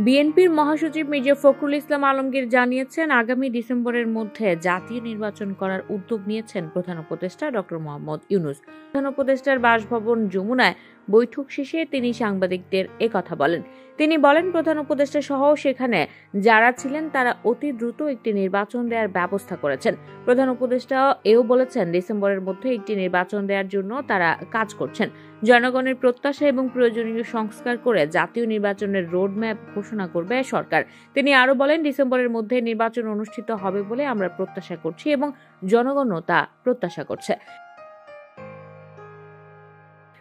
বিএনপির মহাসচিব মির্জা ফখরুল ইসলাম আলমগীর জানিয়েছেন, আগামী ডিসেম্বরের মধ্যে জাতীয় নির্বাচন করার উদ্যোগ নিয়েছেন প্রধান উপদেষ্টা ডক্টর মোহাম্মদ ইউনূস। প্রধান উপদেষ্টার বাসভবন যমুনায় বৈঠক শেষে তিনি সাংবাদিকদের একথা বলেন। তিনি বলেন, প্রধান উপদেষ্টা সহ সেখানে যারা ছিলেন তারা অতি দ্রুত একটি নির্বাচন দেওয়ার ব্যবস্থা করেছেন। প্রধান উপদেষ্টা এও বলেছেন, ডিসেম্বরের মধ্যে একটি নির্বাচন দেওয়ার জন্য তারা কাজ করছেন। জনগণের প্রত্যাশা এবং প্রয়োজনীয় সংস্কার করে জাতীয় নির্বাচনের রোডম্যাপ ঘোষণা করবে সরকার। তিনি আরো বলেন, ডিসেম্বরের মধ্যে নির্বাচন অনুষ্ঠিত হবে বলে আমরা প্রত্যাশা করছি এবং জনগণও তা প্রত্যাশা করছে।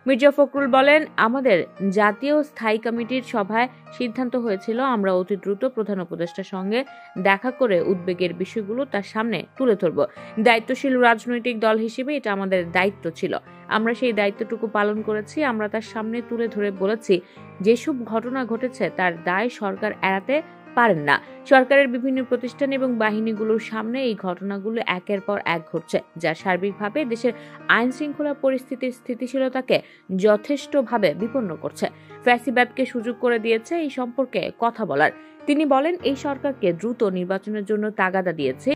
মির্জা ফখরুল বলেন, আমাদের জাতীয় স্থায়ী কমিটির সভায় সিদ্ধান্ত হয়েছিল আমরা অতি দ্রুত প্রধান উপদেষ্টার সঙ্গে দেখা করে উদ্বেগের বিষয়গুলো তার সামনে তুলে ধরব। দায়িত্বশীল রাজনৈতিক দল হিসেবে এটা আমাদের দায়িত্ব ছিল। আমরা সেই দায়িত্বটুকু পালন করেছি। আমরা তার সামনে তুলে ধরে বলেছি, যেসব ঘটনা ঘটেছে তার দায় সরকার এড়াতে পারেন না। সরকারের বিভিন্ন প্রতিষ্ঠান এবং বাহিনীগুলোর সামনে এই ঘটনাগুলো একের পর এক ঘটছে, যা সার্বিকভাবে দেশের আইন শৃঙ্খলা পরিস্থিতির স্থিতিশীলতাকে যথেষ্টভাবে বিপন্ন করছে। ফ্যাসিবাদকে সুযোগ করে দিয়েছে এই সম্পর্কে কথা বলার। তিনি বলেন, এই সরকারকে দ্রুত নির্বাচনের জন্য তাগাদা দিয়েছে।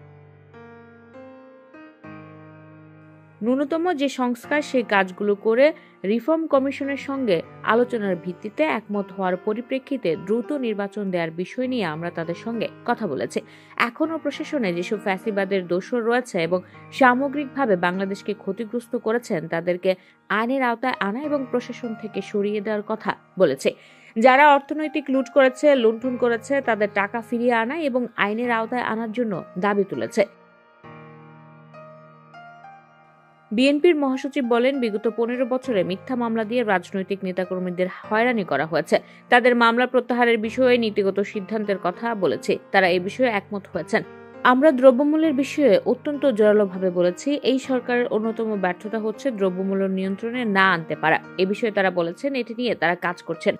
ন্যূনতম যে সংস্কার সেই কাজগুলো করে রিফর্ম কমিশনের সঙ্গে আলোচনার ভিত্তিতে একমত হওয়ার পরিপ্রেক্ষিতে দ্রুত নির্বাচন দেওয়ার বিষয় নিয়ে আমরা তাদের সঙ্গে কথা বলেছি। এখনও প্রশাসনে যেসব ফ্যাসিবাদের দোষর রয়েছে এবং সামগ্রিকভাবে বাংলাদেশকে ক্ষতিগ্রস্ত করেছেন তাদেরকে আইনের আওতায় আনা এবং প্রশাসন থেকে সরিয়ে দেওয়ার কথা বলেছে। যারা অর্থনৈতিক লুট করেছে, লুণ্ঠন করেছে, তাদের টাকা ফিরিয়ে আনা এবং আইনের আওতায় আনার জন্য দাবি তুলেছে। বিএনপির মহাসচিব বলেন, বিগত 15 বছরে মিথ্যা মামলা দিয়ে রাজনৈতিক নেতাকর্মীদের হয়রানি করা হয়েছে। তাদের মামলা প্রত্যাহারের বিষয়ে নীতিগত সিদ্ধান্তের কথা বলেছে। তারা এই বিষয়ে একমত হয়েছেন। আমরা দ্রব্যমূল্যের বিষয়ে অত্যন্ত জোরালোভাবে বলেছি। এই সরকারের অন্যতম ব্যর্থতা হচ্ছে দ্রব্যমূল্য নিয়ন্ত্রণে না আনতে পারা। এ বিষয়ে তারা বলেছেন, এটি নিয়ে তারা কাজ করছেন।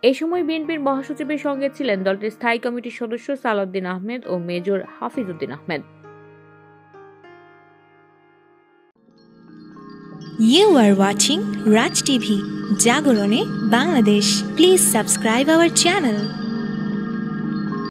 এই সময় বিএনপির মহাসচিবের সঙ্গে ছিলেন দলটির স্থায়ী কমিটির সদস্য সালাউদ্দিন আহমেদ ও major Hafizuddin Ahmed. You are watching Raj TV, Jagorone, Bangladesh. Please subscribe our channel.